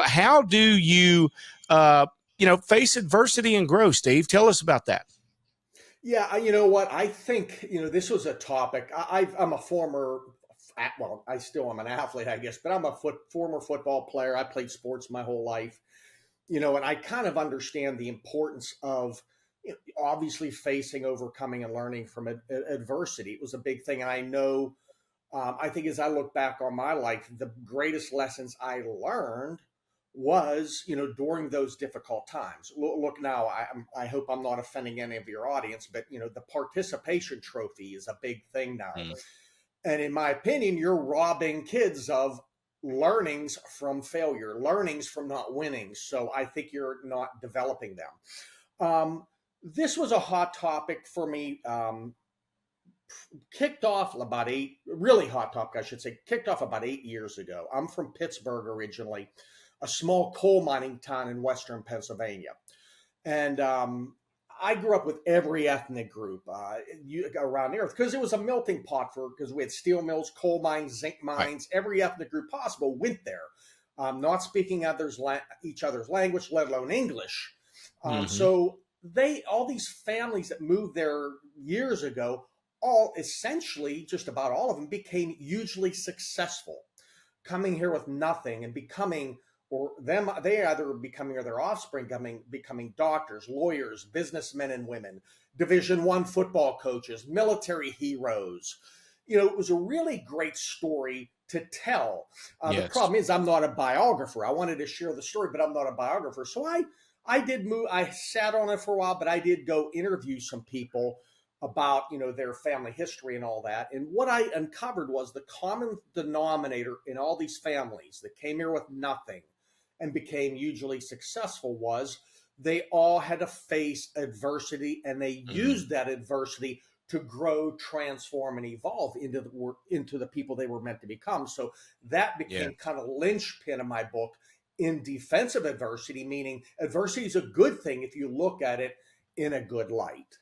how do you, face adversity and grow, Steve? Tell us about that. Yeah, you know what? I think, this was a topic. I'm a former, well, I still am an athlete, I guess, but I'm a former football player. I played sports my whole life, and I kind of understand the importance of obviously facing, overcoming, and learning from adversity. It was a big thing. And I know, I think as I look back on my life, the greatest lessons I learned was during those difficult times. Look now, I hope I'm not offending any of your audience, but the participation trophy is a big thing now. Mm. And in my opinion, you're robbing kids of learnings from failure, learnings from not winning. So I think you're not developing them. This was a hot topic for me. Kicked off about really hot topic, I should say, kicked off about 8 years ago. I'm from Pittsburgh originally, a small coal mining town in western Pennsylvania. And I grew up with every ethnic group around the earth because it was a melting pot because we had steel mills, coal mines, zinc mines, right. Every ethnic group possible went there, not speaking each other's language, let alone English. So all these families that moved there years ago, all essentially, just about all of them, became hugely successful, coming here with nothing and becoming, or they either becoming or their offspring becoming doctors, lawyers, businessmen and women, Division I football coaches, military heroes. It was a really great story to tell. Yes. The problem is I'm not a biographer. I wanted to share the story, but I'm not a biographer. So I did move. I sat on it for a while, but I did go interview some people about their family history and all that. And what I uncovered was the common denominator in all these families that came here with nothing and became hugely successful was they all had to face adversity, and they used that adversity to grow, transform, and evolve into the people they were meant to become. So that became kind of linchpin of my book in defense of adversity, meaning adversity is a good thing if you look at it in a good light.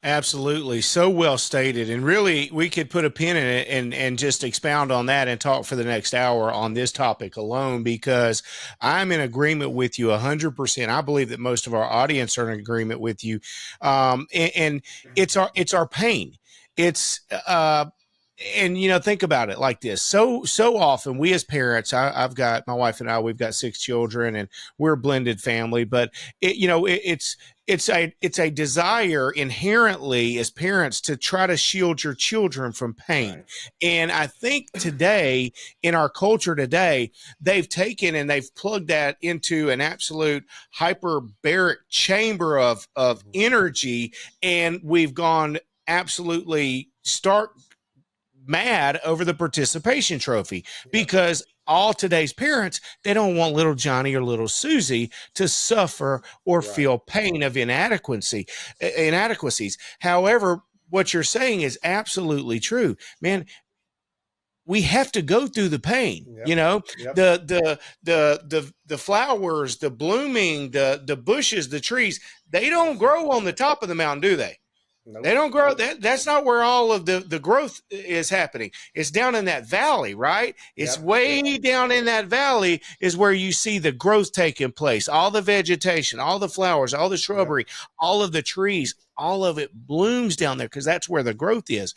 Absolutely. So well stated. And really, we could put a pin in it and just expound on that and talk for the next hour on this topic alone, because I'm in agreement with you 100%. I believe that most of our audience are in agreement with you. And it's our pain. It's, and think about it like this. So often we as parents, I've got my wife and I, we've got 6 children and we're a blended family, but it's a desire inherently as parents to try to shield your children from pain. Right. And I think today, in our culture today, they've taken and they've plugged that into an absolute hyperbaric chamber of energy. And we've gone absolutely stark mad over the participation trophy, because all today's parents, they don't want little Johnny or little Susie to suffer or feel pain of inadequacies. However, what you're saying is absolutely true, man. We have to go through the pain, the flowers, the blooming, the bushes, the trees, they don't grow on the top of the mountain, do they? Nope. They don't grow. That's not where all of the growth is happening. It's down in that valley, right? It's way down in that valley is where you see the growth taking place. All the vegetation, all the flowers, all the shrubbery, all of the trees, all of it blooms down there because that's where the growth is.